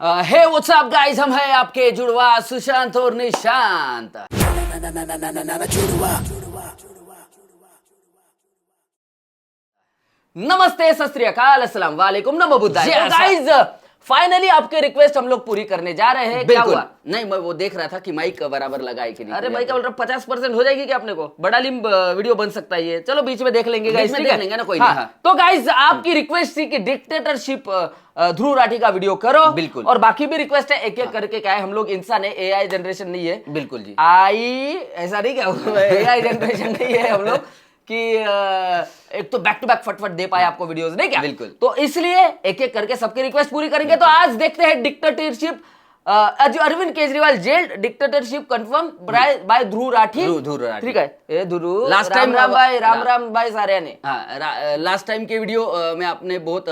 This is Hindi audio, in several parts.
हे व्हाट्सअप गाइस, हम हैं आपके जुड़वा सुशांत और निशांत। नमस्ते, सत श्री अकाल, अस्सलाम वालेकुम, नमो बुद्धाय। तो गाइस फाइनली आपके रिक्वेस्ट हम लोग पूरी करने जा रहे हैं। क्या हुआ? नहीं, मैं वो देख रहा था कि माइक बराबर लगाए कि नहीं। अरे माइक का 50% हो जाएगी क्या अपने को? बड़ा लिम वीडियो बन सकता है ये। चलो बीच में देख लेंगे गाइस, देख लेंगे ना, कोई नहीं। तो गाइस आपकी रिक्वेस्ट थी कि डिक्टेटरशिप ध्रुव राठी का वीडियो करो। बिल्कुल। और बाकी भी रिक्वेस्ट है, एक एक करके। क्या है, हम लोग इंसान है, एआई जनरेशन नहीं है। बिल्कुल जी। ऐसा नहीं, क्या एआई जनरेशन नहीं है हम लोग कि एक तो बैक टू बैक फटफट दे पाए आपको वीडियोस, नहीं क्या? बिल्कुल। तो इसलिए एक एक करके सबकी रिक्वेस्ट पूरी करेंगे। तो आज देखते हैं dictatorship Arvind Kejriwal jailed, dictatorship confirm by Dhruv Rathee. ठीक है, ये ध्रुव लास्ट टाइम राम भाई सारे ने लास्ट टाइम के वीडियो में आपने बहुत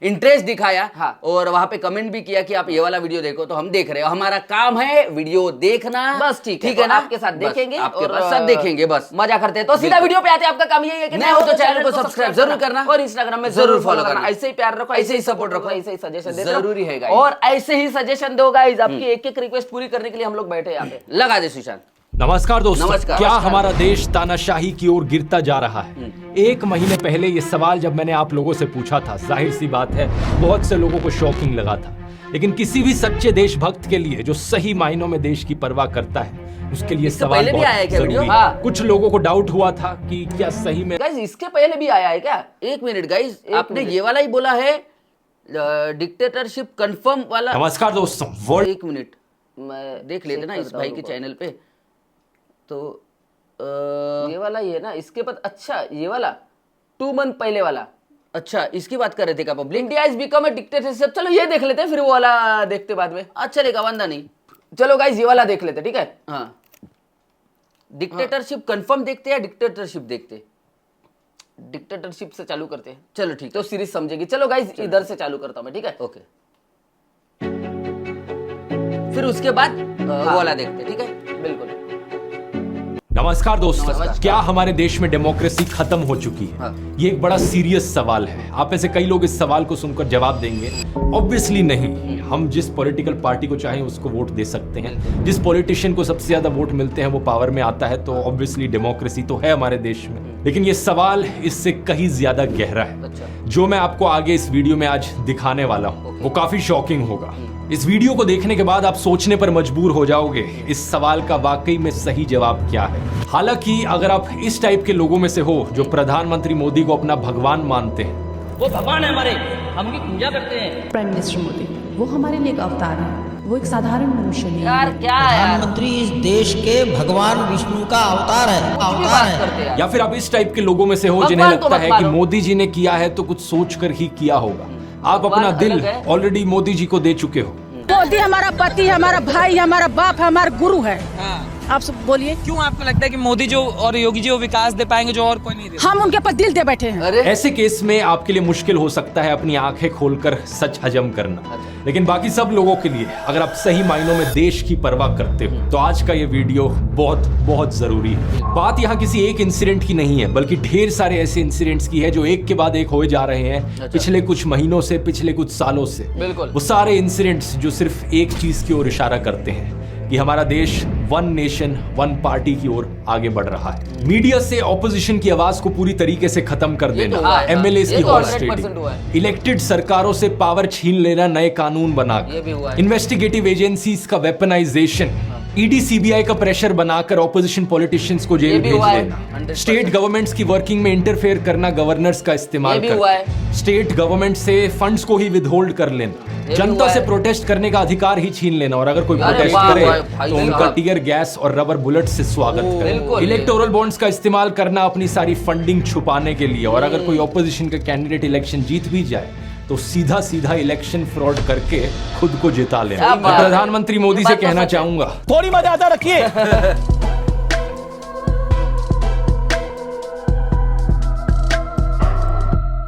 इंटरेस्ट दिखाया। और वहां पे कमेंट भी किया कि आप ये वाला वीडियो देखो, तो हम देख रहे हो। हमारा काम है वीडियो देखना, बस। ठीक है ना, आपके साथ देखेंगे, आपके साथ देखेंगे, बस मजा करते हैं। तो सीधा वीडियो पे आते हैं। आपका काम यही है कि नहीं हो तो चैनल को सब्सक्राइब जरूर करना और इंस्टाग्राम में जरूर फॉलो करना। ऐसे ही प्यार रखो, ऐसे ही सपोर्ट रखो, ऐसे ही सजेशन जरूरी है और ऐसे ही सजेशन दो गाइस। आपकी एक एक रिक्वेस्ट पूरी करने के लिए हम लोग बैठे यहाँ पे। लगा दे सुशांत। नमस्कार दोस्तों। क्या हमारा देश तानाशाही की ओर गिरता जा रहा है? एक महीने पहले ये सवाल जब मैंने आप लोगों से पूछा था, जाहिर सी बात है बहुत से लोगों को शॉकिंग लगा था। लेकिन किसी भी सच्चे देशभक्त के लिए जो सही मायनों में देश की परवाह करता है, उसके लिए सवाल बहुत जरूरी है। कुछ लोगों को डाउट हुआ था कि क्या सही में गाइस इसके पहले भी आया है क्या? एक मिनट गाइस, आपने ये वाला ही बोला है डिक्टेटरशिप कंफर्म वाला। नमस्कार दोस्तों। एक मिनट मैं देख लेते ना इस भाई के चैनल पे। तो ये वाला ही है ना इसके बाद? अच्छा, ये वाला 2 मंथ पहले वाला। अच्छा, इसकी बात कर रहे थे क्या public? India is become a dictatorship. चलो ये देख लेते हैं, फिर वो वाला देखते बाद में। अच्छा चलेगा, वांदा नहीं। चलो गाइस ये वाला देख लेते, ठीक है? हाँ, डिक्टेटरशिप कंफर्म देखते हैं, डिक्टेटरशिप देखते? डिक्टेटरशिप से चालू करते हैं। चलो ठीक, तो सीरीज समझेगी। चलो गाइस इधर से चालू करता हूं मैं, ठीक है? ओके। फिर उसके बाद वो वाला देखते, ठीक है? बिल्कुल। नमस्कार दोस्तों। क्या हमारे देश में डेमोक्रेसी खत्म हो चुकी है? ये एक बड़ा सीरियस सवाल है। आप में से कई लोग इस सवाल को सुनकर जवाब देंगे ऑब्वियसली नहीं। हम जिस पॉलिटिकल पार्टी को चाहें उसको वोट दे सकते हैं। जिस पॉलिटिशियन को सबसे ज्यादा वोट मिलते हैं वो पावर में आता है, तो ऑब्वियसली डेमोक्रेसी तो है हमारे देश में। लेकिन ये सवाल इससे कहीं ज्यादा गहरा है। जो मैं आपको आगे इस वीडियो में आज दिखाने वाला हूँ वो काफी शॉकिंग होगा। इस वीडियो को देखने के बाद आप सोचने पर मजबूर हो जाओगे इस सवाल का वाकई में सही जवाब क्या है। हालांकि अगर आप इस टाइप के लोगों में से हो जो प्रधानमंत्री मोदी को अपना भगवान मानते हैं, वो भगवान है हमारे, हम उनकी पूजा करते हैं। प्राइम मिनिस्टर मोदी वो हमारे लिए एक अवतार है, वो एक साधारण मनुष्य नहीं यार। क्या है प्रधानमंत्री इस देश के भगवान विष्णु का अवतार है। या फिर आप इस टाइप के लोगों में से हो जिन्हें लगता है कि मोदी जी ने किया है तो कुछ सोच कर ही किया होगा। आप अपना दिल ऑलरेडी मोदी जी को दे चुके हो। मोदी हमारा पति, हमारा भाई, हमारा बाप, हमारा गुरु है। आप सब बोलिए, क्यों आपको लगता है कि मोदी जो और योगी जी वो विकास दे पाएंगे जो और कोई नहीं दे? हम उनके पर दिल दे बैठे हैं। ऐसे केस में आपके लिए मुश्किल हो सकता है अपनी आंखें खोलकर सच हजम करना। लेकिन बाकी सब लोगों के लिए, अगर आप सही मायनों में देश की परवाह करते हो, तो आज का ये वीडियो बहुत बहुत जरूरी है। बात यहाँ किसी एक इंसिडेंट की नहीं है, बल्कि ढेर सारे ऐसे इंसिडेंट्स की है जो एक के बाद एक होए जा रहे हैं पिछले कुछ महीनों से, पिछले कुछ सालों से। बिल्कुल। वो सारे इंसिडेंट्स जो सिर्फ एक चीज की ओर इशारा करते हैं कि हमारा देश वन नेशन वन पार्टी की ओर आगे बढ़ रहा है। मीडिया से ऑपोजिशन की आवाज को पूरी तरीके से खत्म कर देना, एमएलए की हॉर्स ट्रेडिंग, इलेक्टेड सरकारों से पावर छीन लेना नए कानून बनाकर, इन्वेस्टिगेटिव एजेंसीज का वेपनाइजेशन, ईडी सीबीआई का प्रेशर बनाकर ऑपोजिशन पॉलिटिशियंस को जेल भेज देना, स्टेट गवर्नमेंट्स की वर्किंग में इंटरफेयर करना, गवर्नर्स का इस्तेमाल कर, स्टेट गवर्नमेंट से फंड्स को ही विदहोल्ड कर लेना, जनता से प्रोटेस्ट करने का अधिकार ही छीन लेना, और अगर कोई प्रोटेस्ट करे तो उनका टीयर गैस और रबर बुलेट से स्वागत करें, इलेक्टोरल बॉन्ड्स का इस्तेमाल करना अपनी सारी फंडिंग छुपाने के लिए, और अगर कोई ऑपोजिशन का कैंडिडेट इलेक्शन जीत भी जाए तो सीधा सीधा इलेक्शन फ्रॉड करके खुद को जिता लेना। मैं प्रधानमंत्री मोदी से कहना चाहूंगा, थोड़ी मर्यादा रखिए।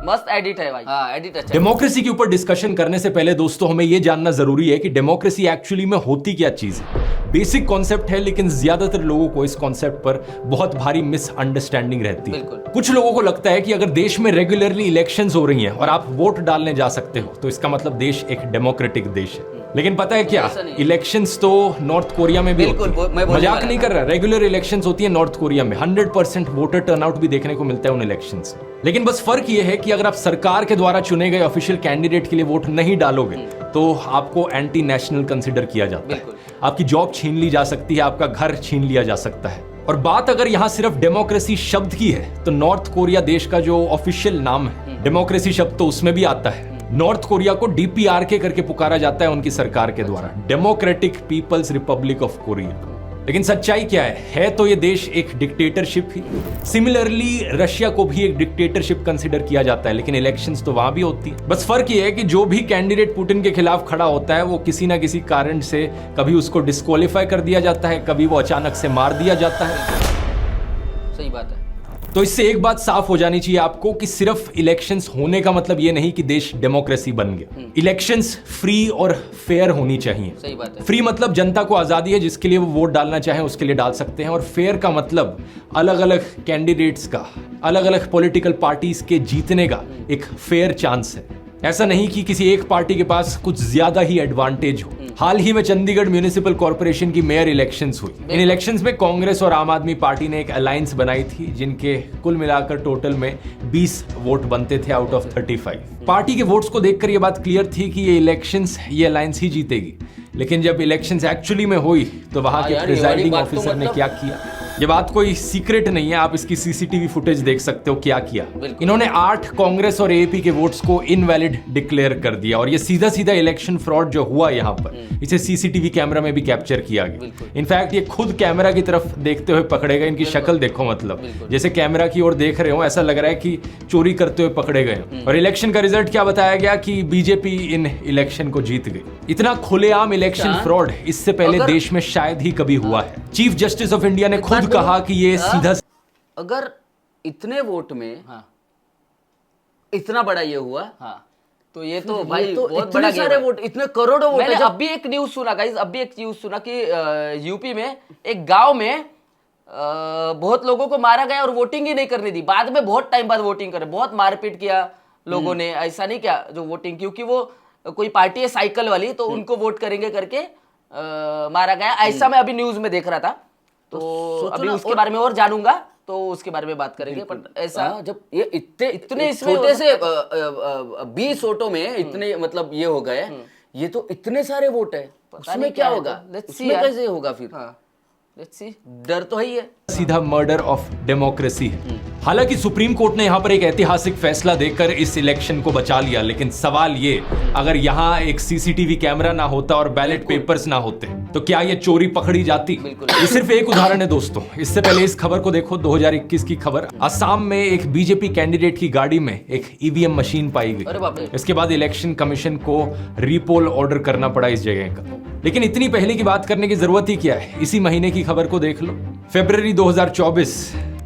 मस्त एडिट है भाई। हाँ, एडिट अच्छा। डेमोक्रेसी के ऊपर डिस्कशन करने से पहले दोस्तों हमें यह जानना जरूरी है कि डेमोक्रेसी एक्चुअली में होती क्या चीज है। बेसिक कॉन्सेप्ट है, लेकिन ज्यादातर लोगों को इस कॉन्सेप्ट पर बहुत भारी मिसअंडरस्टैंडिंग रहती है। कुछ लोगों को लगता है कि अगर देश में रेगुलरली इलेक्शंस हो रही हैं और आप वोट डालने जा सकते हो तो इसका मतलब देश एक डेमोक्रेटिक देश है। लेकिन पता है क्या, इलेक्शंस तो नॉर्थ कोरिया में भी बिल्कुल, होती मैं है। बोलने मजाक वाला नहीं कर रहा, रेगुलर इलेक्शंस होती है नॉर्थ कोरिया में, 100% वोटर टर्नआउट भी देखने को मिलता है उन इलेक्शंस में। लेकिन बस फर्क ये है कि अगर आप सरकार के द्वारा चुने गए ऑफिशियल कैंडिडेट के लिए वोट नहीं डालोगे तो आपको एंटी नेशनल कंसिडर किया जाता है, आपकी जॉब छीन ली जा सकती है, आपका घर छीन लिया जा सकता है। और बात अगर यहाँ सिर्फ डेमोक्रेसी शब्द की है तो नॉर्थ कोरिया देश का जो ऑफिशियल नाम है, डेमोक्रेसी शब्द तो उसमें भी आता है। नॉर्थ कोरिया को DPRK करके पुकारा जाता है उनकी सरकार के द्वारा, Democratic People's Republic of Korea. लेकिन सच्चाई क्या है तो ये देश एक डिक्टेटरशिप ही। सिमिलरली रशिया को भी एक डिक्टेटरशिप कंसिडर किया जाता है, लेकिन इलेक्शंस तो वहां भी होती है। बस फर्क ये है कि जो भी कैंडिडेट पुतिन के खिलाफ खड़ा होता है वो किसी ना किसी कारण से कभी उसको डिस्क्वालीफाई कर दिया जाता है, कभी वो अचानक से मार दिया जाता है। सही बात है। तो इससे एक बात साफ हो जानी चाहिए आपको कि सिर्फ इलेक्शंस होने का मतलब ये नहीं कि देश डेमोक्रेसी बन गया। इलेक्शंस फ्री और फेयर होनी चाहिए। सही बात है। फ्री मतलब जनता को आजादी है, जिसके लिए वो वोट डालना चाहे उसके लिए डाल सकते हैं, और फेयर का मतलब अलग अलग कैंडिडेट्स का, अलग अलग पॉलिटिकल पार्टीज के जीतने का एक फेयर चांस है। ऐसा नहीं कि किसी एक पार्टी के पास कुछ ज्यादा ही एडवांटेज हो। हाल ही में चंडीगढ़ म्यूनिसिपल कॉर्पोरेशन की मेयर इलेक्शंस हुई। इन इलेक्शंस में कांग्रेस और आम आदमी पार्टी ने एक अलायंस बनाई थी, जिनके कुल मिलाकर टोटल में 20 वोट बनते थे आउट ऑफ 35। पार्टी के वोट्स को देखकर ये बात क्लियर थी कि ये इलेक्शंस ये अलायंस ही जीतेगी। लेकिन जब इलेक्शंस एक्चुअली में हुई तो वहां के प्रिजाइडिंग ऑफिसर ने क्या किया, ये बात कोई सीक्रेट नहीं है, आप इसकी CCTV फुटेज देख सकते हो क्या किया। इन्होंने 8 कांग्रेस और AAP के वोट्स को इनवैलिड डिक्लेयर कर दिया, और ये सीधा सीधा इलेक्शन फ्रॉड जो हुआ यहाँ पर, इसे CCTV कैमरा में भी कैप्चर किया गया। इनफैक्ट ये खुद कैमरा की तरफ देखते हुए पकड़े गए। इनकी शक्ल देखो, मतलब जैसे कैमरा की ओर देख रहे हो, ऐसा लग रहा है कि चोरी करते हुए पकड़े गए। और इलेक्शन का रिजल्ट क्या बताया गया कि BJP इन इलेक्शन को जीत गई। इतना खुलेआम इलेक्शन फ्रॉड इससे पहले देश में शायद ही कभी हुआ है। चीफ जस्टिस ऑफ इंडिया ने खुद कहा कि ये सीधा, अगर इतने वोट में इतना बड़ा ये हुआ, तो ये तो भाई तो बहुत बड़ा सारे वोट, इतने करोड़ों वोट। मैंने अभी एक न्यूज सुना गाइस, अभी एक न्यूज सुना कि यूपी में एक गांव में बहुत लोगों को मारा गया और वोटिंग ही नहीं करने दी। बाद में बहुत टाइम बाद वोटिंग करे, बहुत मारपीट किया लोगों ने, ऐसा नहीं क्या जो वोटिंग, क्योंकि वो कोई पार्टी है साइकिल वाली, तो उनको वोट करेंगे करके मारा गया। ऐसा मैं अभी न्यूज में देख रहा था, तो अभी उसके बारे में और जानूंगा तो उसके बारे में बात करेंगे। पर ऐसा जब ये इतने इसमें छोटे से 20 वोटों में इतने मतलब ये हो गए, ये तो इतने सारे वोट है, उसमें क्या होगा, उसमें कैसे होगा फिर? लेट्स सी, डर तो है ही है। सीधा मर्डर ऑफ डेमोक्रेसी है। हालांकि सुप्रीम कोर्ट ने यहाँ पर एक ऐतिहासिक फैसला देकर इस इलेक्शन को बचा लिया, लेकिन सवाल ये, अगर यहाँ एक CCTV कैमरा ना होता और बैलेट पेपर्स ना होते तो क्या ये चोरी पकड़ी जाती? ये सिर्फ एक उदाहरण है दोस्तों। इससे पहले इस खबर को देखो, 2021 की खबर। असम में एक BJP कैंडिडेट की गाड़ी में एक EVM मशीन पाई गई। इसके बाद इलेक्शन कमीशन को रीपोल ऑर्डर करना पड़ा इस जगह का। लेकिन इतनी पहले की बात करने की जरूरत ही क्या है, इसी महीने की खबर को देख लो। फरवरी 2024,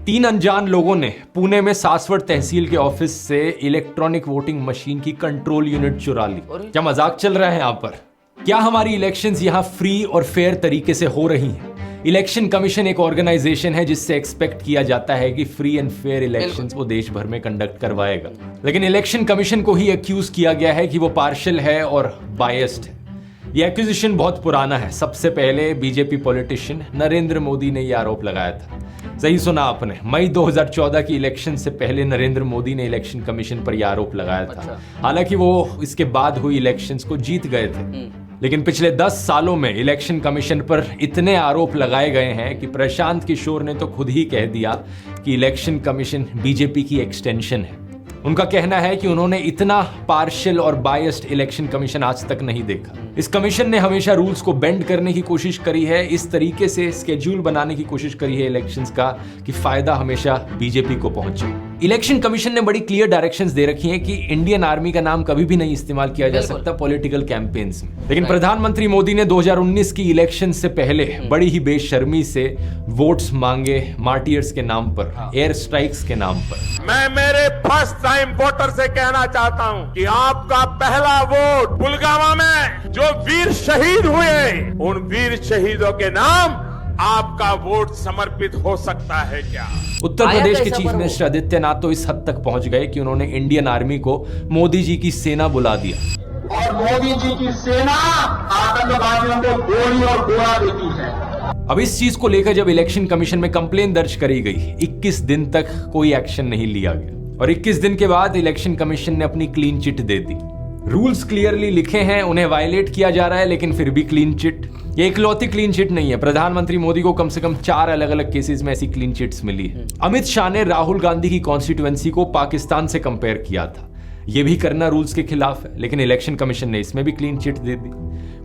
3 अनजान लोगों ने पुणे में सासवड़ तहसील के ऑफिस से इलेक्ट्रॉनिक वोटिंग मशीन की कंट्रोल यूनिट चुरा ली। क्या मजाक चल रहा है यहाँ पर? क्या हमारी इलेक्शंस यहाँ फ्री और फेयर तरीके से हो रही हैं? इलेक्शन कमीशन एक ऑर्गेनाइजेशन है जिससे एक्सपेक्ट किया जाता है कि फ्री एंड फेयर इलेक्शंस वो देश भर में कंडक्ट करवाएगा। लेकिन इलेक्शन कमीशन को ही एक्यूज किया गया है कि वो पार्शियल है और बायस्ड है। ये एक्यूजिशन बहुत पुराना है। सबसे पहले BJP पॉलिटिशियन नरेंद्र मोदी ने यह आरोप लगाया था। सही सुना आपने, मई 2014 की इलेक्शन से पहले नरेंद्र मोदी ने इलेक्शन कमीशन पर यह आरोप लगाया था। हालांकि वो इसके बाद हुई इलेक्शंस को जीत गए थे, लेकिन पिछले 10 सालों में इलेक्शन कमीशन पर इतने आरोप लगाए गए हैं कि प्रशांत किशोर ने तो खुद ही कह दिया कि इलेक्शन कमीशन BJP की एक्सटेंशन है। उनका कहना है कि उन्होंने इतना पार्शियल और बायस्ड इलेक्शन कमीशन आज तक नहीं देखा। इस कमीशन ने हमेशा रूल्स को बेंड करने की कोशिश करी है, इस तरीके से स्केड्यूल बनाने की कोशिश करी है इलेक्शंस का कि फायदा हमेशा BJP को पहुंचे। इलेक्शन कमीशन ने बड़ी क्लियर डायरेक्शंस दे रखी हैं कि इंडियन आर्मी का नाम कभी भी नहीं इस्तेमाल किया जा सकता पॉलिटिकल कैंपेन्स में। लेकिन प्रधानमंत्री मोदी ने 2019 की इलेक्शन से पहले बड़ी ही बेशर्मी से वोट्स मांगे मार्टियर्स के नाम पर, एयर स्ट्राइक्स के नाम पर। मैं मेरे फर्स्ट टाइम वोटर से कहना चाहता हूं कि आपका पहला वोट पुलवामा में जो वीर शहीद हुए, उन वीर शहीदों के नाम आपका वोट समर्पित हो सकता है क्या? उत्तर प्रदेश के चीफ मिनिस्टर आदित्यनाथ तो इस हद तक पहुंच गए कि उन्होंने इंडियन आर्मी को मोदी जी की सेना बुला दिया। और मोदी जी की सेना आतंकवादियों को गोली और गोला देती है। अब इस चीज को लेकर जब इलेक्शन कमीशन में कंप्लेन दर्ज करी गई, 21 दिन तक कोई एक्शन नहीं लिया गया और 21 दिन के बाद इलेक्शन कमीशन ने अपनी क्लीन चिट दे दी। रूल्स क्लियरली लिखे हैं, उन्हें वायलेट किया जा रहा है, लेकिन फिर भी क्लीन चिट। ये इकलौती क्लीन चिट नहीं है, प्रधानमंत्री मोदी को कम से कम 4 अलग अलग केसेस में ऐसी क्लीन चिट्स मिली है। अमित शाह ने राहुल गांधी की कॉन्स्टिट्यूएंसी को पाकिस्तान से कंपेयर किया था, यह भी करना रूल्स के खिलाफ है, लेकिन इलेक्शन कमीशन ने इसमें भी क्लीन चिट दे दी।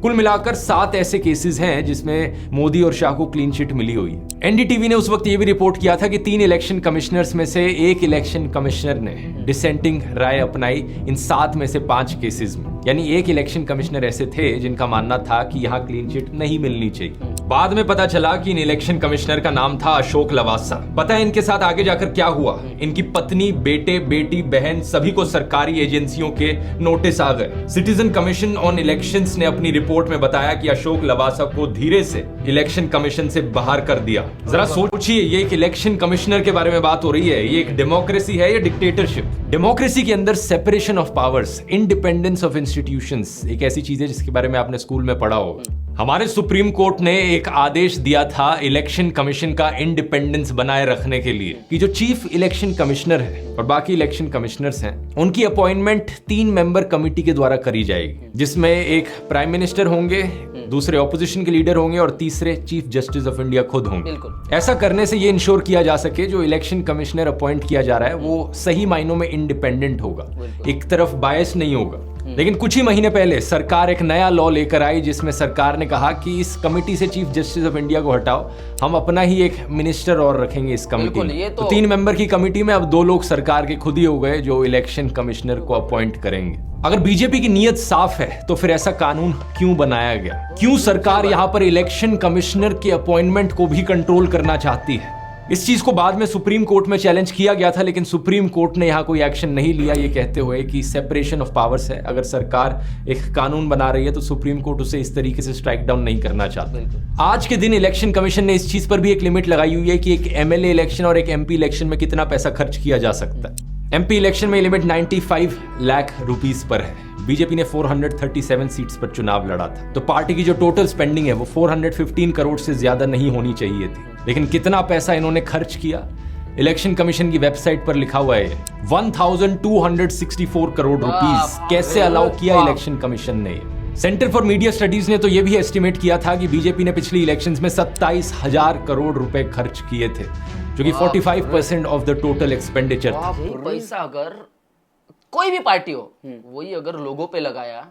कुल मिलाकर 7 ऐसे केसेस हैं जिसमें मोदी और शाह को क्लीन चिट मिली हुई है। एनडीटीवी ने उस वक्त यह भी रिपोर्ट किया था कि 3 इलेक्शन कमिश्नर्स में से 1 इलेक्शन कमिश्नर ने डिसेंटिंग राय अपनाई इन 7 में से 5 केसेस में। यानी 1 इलेक्शन कमिश्नर ऐसे थे जिनका मानना था कि यहां क्लीन चिट नहीं मिलनी चाहिए। बाद में पता चला कि इन इलेक्शन कमिश्नर का नाम था अशोक लवासा। पता है इनके साथ आगे जाकर क्या हुआ? इनकी पत्नी, बेटे, बेटी, बहन सभी को सरकारी एजेंसियों के नोटिस आ गए। सिटीजन कमीशन ऑन इलेक्शंस ने अपनी रिपोर्ट में बताया कि अशोक लवासा को धीरे से इलेक्शन कमीशन से बाहर कर दिया। जरा सोचिए, ये एक इलेक्शन कमिश्नर के बारे में बात हो रही है। ये एक डेमोक्रेसी है या डिक्टेटरशिप? डेमोक्रेसी के अंदर separation of powers, independence of institutions एक ऐसी चीज है जिसके बारे में आपने स्कूल में पढ़ा होगा। हमारे सुप्रीम कोर्ट ने एक आदेश दिया था इलेक्शन कमीशन का इंडिपेंडेंस बनाए रखने के लिए कि जो चीफ इलेक्शन कमिश्नर है और बाकी इलेक्शन कमिश्नर्स हैं, उनकी अपॉइंटमेंट 3 मेंबर कमेटी के द्वारा करी जाएगी, जिसमें एक प्राइम मिनिस्टर होंगे, दूसरे ऑपोजिशन के लीडर होंगे और तीसरे चीफ जस्टिस ऑफ इंडिया खुद होंगे। ऐसा करने से ये इंश्योर किया जा सके जो इलेक्शन कमिश्नर अपॉइंट किया जा रहा है वो सही मायनों में इंडिपेंडेंट होगा, एक तरफ बायस नहीं होगा। लेकिन कुछ ही महीने पहले सरकार एक नया लॉ लेकर आई जिसमें सरकार ने कहा कि इस कमेटी से चीफ जस्टिस ऑफ इंडिया को हटाओ, हम अपना ही एक मिनिस्टर और रखेंगे इस कमेटी में। तो 3 मेंबर की कमेटी में अब 2 लोग सरकार के खुद ही हो गए जो इलेक्शन कमिश्नर को अपॉइंट करेंगे। अगर बीजेपी की नीयत साफ है तो फिर ऐसा कानून क्यों बनाया गया? क्यों सरकार यहां पर इलेक्शन कमिश्नर के अपॉइंटमेंट को भी कंट्रोल करना चाहती है? इस चीज को बाद में सुप्रीम कोर्ट में चैलेंज किया गया था, लेकिन सुप्रीम कोर्ट ने यहां कोई एक्शन नहीं लिया, ये कहते हुए कि सेपरेशन ऑफ पावर्स है। अगर सरकार एक कानून बना रही है तो सुप्रीम कोर्ट उसे इस तरीके से स्ट्राइक डाउन नहीं करना चाहता। आज के दिन इलेक्शन कमीशन ने इस चीज पर भी एक लिमिट लगाई हुई है कि एक एमएलए इलेक्शन और एक एमपी इलेक्शन में कितना पैसा खर्च किया जा सकता है। एमपी इलेक्शन में लिमिट 95 लाख रुपीस पर है। बीजेपी ने 437 सीट्स पर चुनाव लड़ा था, तो पार्टी की जो टोटल स्पेंडिंग है वो 415 करोड़ से ज्यादा नहीं होनी चाहिए थी। लेकिन कितना पैसा इन्होंने खर्च किया, इलेक्शन कमीशन की वेबसाइट पर लिखा हुआ है 1264 करोड़ रुपीस। कैसे अलाउ किया इलेक्शन कमीशन ने? सेंटर फॉर मीडिया स्टडीज ने तो यह भी एस्टिमेट किया था कि बीजेपी ने पिछली इलेक्शंस में 27,000 करोड़ रुपए खर्च किए थे, जो कि 45% ऑफ द टोटल एक्सपेंडिचर था। पैसा अगर कोई भी पार्टी हो वही अगर लोगों पे लगाया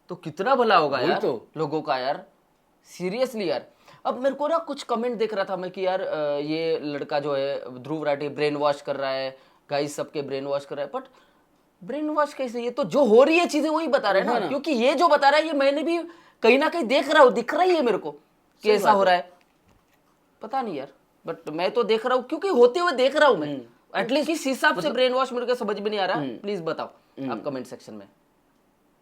तो कितना भला होगा यार तो लोगों का यार, सीरियसली यार। अब मेरे को ना कुछ कमेंट देख रहा था मैं कि यार ये लड़का जो है ध्रुव राठी ब्रेन वॉश कर रहा है, गाइस सबके ब्रेन वॉश कर रहा है। बट ब्रेन वॉश कैसे? ये तो जो हो रही है चीजें वही बता रहे हैं ना, क्योंकि ये जो बता रहा है ये मैंने भी कहीं ना कहीं देख रहा हूँ, दिख रही है मेरे को कि ऐसा हो रहा है। पता नहीं यार, बट मैं तो देख रहा हूँ क्योंकि होते हुए देख रहा हूँ मैं। एटलीस्ट इस हिसाब से ब्रेन वॉश मेरे को समझ में नहीं आ रहा। प्लीज बताओ आप कमेंट सेक्शन में,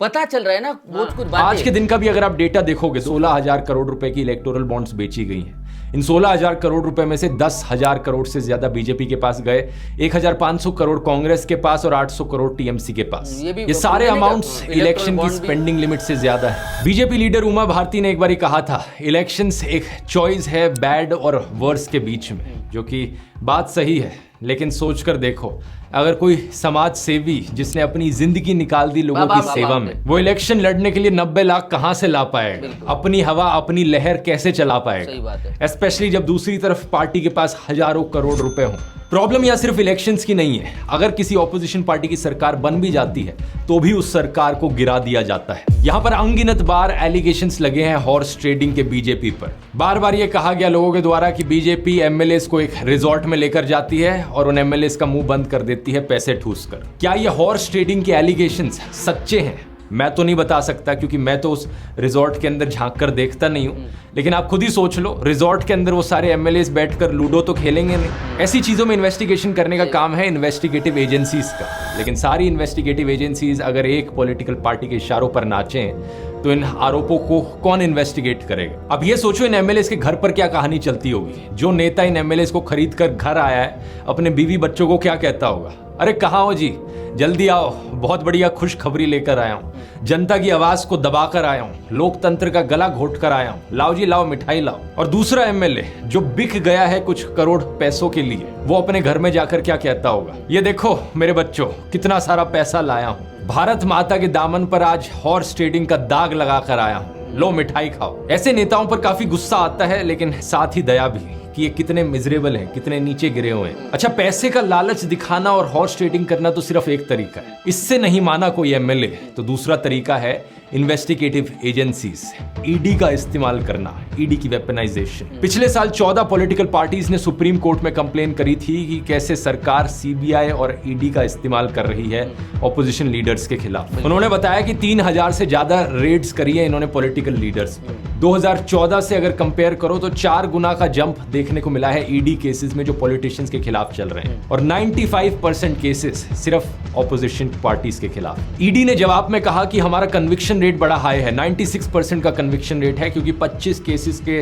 पता चल रहा है ना बहुत कुछ बातें। आज के दिन का भी अगर आप डेटा देखोगे 16,000 करोड़ रुपए की इलेक्टोरल बॉन्ड्स बेची गई हैं। इन 16,000 करोड़ रुपए में से 10,000 करोड़ से ज्यादा बीजेपी के पास गए, 1,500 करोड़ कांग्रेस के पास और 800 करोड़ टीएमसी के पास। ये सारे अमाउंट्स इलेक्शन की स्पेंडिंग लिमिट से ज्यादा है। बीजेपी लीडर उमा भारती ने एक बार कहा था इलेक्शंस एक चॉइस है बैड और वर्स के बीच में, जो कि बात सही है। लेकिन सोचकर देखो, अगर कोई समाज सेवी जिसने अपनी जिंदगी निकाल दी लोगों की सेवा में, वो इलेक्शन लड़ने के लिए 90 लाख कहां से ला पाएगा? अपनी हवा अपनी लहर कैसे चला पाएगा? सही बात है। स्पेशली जब दूसरी तरफ पार्टी के पास हजारों करोड़ रुपए हों। प्रॉब्लम यह सिर्फ इलेक्शंस की नहीं है, अगर किसी ऑपोजिशन पार्टी की सरकार बन भी जाती है तो भी उस सरकार को गिरा दिया जाता है। यहाँ पर अनगिनत बार एलिगेशंस लगे हैं हॉर्स ट्रेडिंग के बीजेपी पर। बार बार ये कहा गया लोगों के द्वारा कि बीजेपी एमएलएस को एक रिजॉर्ट में लेकर जाती है और उन एमएलएस का मुंह बंद कर देती है पैसे ठूस कर। क्या ये हॉर्स ट्रेडिंग के एलिगेशंस सच्चे हैं? मैं तो नहीं बता सकता क्योंकि मैं तो उस रिजॉर्ट के अंदर झांक कर देखता नहीं हूं, लेकिन आप खुद ही सोच लो, रिजॉर्ट के अंदर वो सारे एमएलएस बैठकर लूडो तो खेलेंगे नहीं। ऐसी चीजों में इन्वेस्टिगेशन करने का काम है इन्वेस्टिगेटिव एजेंसीज का, लेकिन सारी इन्वेस्टिगेटिव एजेंसीज अगर एक पॉलिटिकल पार्टी के इशारों पर नाचें तो इन आरोपों को कौन इन्वेस्टिगेट करेगा? अब ये सोचो इन एमएलएस के घर पर क्या कहानी चलती होगी। जो नेता इन एमएलएस को खरीद कर घर आया है अपने बीवी बच्चों को क्या कहता होगा? अरे कहाँ हो जी, जल्दी आओ, बहुत बढ़िया खुशखबरी लेकर आया हूँ। जनता की आवाज को दबाकर आया हूँ, लोकतंत्र का गला घोट कर आया हूँ। लाओ जी लाओ, मिठाई लाओ। और दूसरा एमएलए जो बिक गया है कुछ करोड़ पैसों के लिए, वो अपने घर में जाकर क्या कहता होगा? ये देखो मेरे बच्चों, कितना सारा पैसा लाया हूँ, भारत माता के दामन पर आज हॉर्स ट्रेडिंग का दाग लगा कर आया हूँ, लो मिठाई खाओ। ऐसे नेताओं पर काफी गुस्सा आता है, लेकिन साथ ही दया भी कि ये कितने मिजरेबल हैं, कितने नीचे गिरे हुए हैं। अच्छा, पैसे का लालच दिखाना और हॉर्स ट्रेडिंग करना तो सिर्फ एक तरीका है, इससे नहीं माना कोई एमएलए तो दूसरा तरीका है इन्वेस्टिगेटिव एजेंसीज, ईडी का इस्तेमाल करना, ईडी की वेपनाइजेशन। पिछले साल 14 पॉलिटिकल पार्टीज ने सुप्रीम कोर्ट में कंप्लेन करी थी कि कैसे सरकार सीबीआई और ईडी का इस्तेमाल कर रही है ऑपोजिशन लीडर्स के खिलाफ। उन्होंने बताया कि 3000 से ज्यादा रेड्स करी है इन्होंने पॉलिटिकल लीडर्स। 2014 से अगर कंपेयर करो तो 4 गुना का जंप देखने को मिला है ईडी केसेस में जो पॉलिटिशियंस के खिलाफ चल रहे हैं, और 95% केसेस सिर्फ ऑपोजिशन पार्टीज के खिलाफ। ईडी ने जवाब में कहा कि हमारा कन्विक्शन रेट बड़ा हाई है, 96% का कन्विक्शन रेट है, क्योंकि 25 केसेस के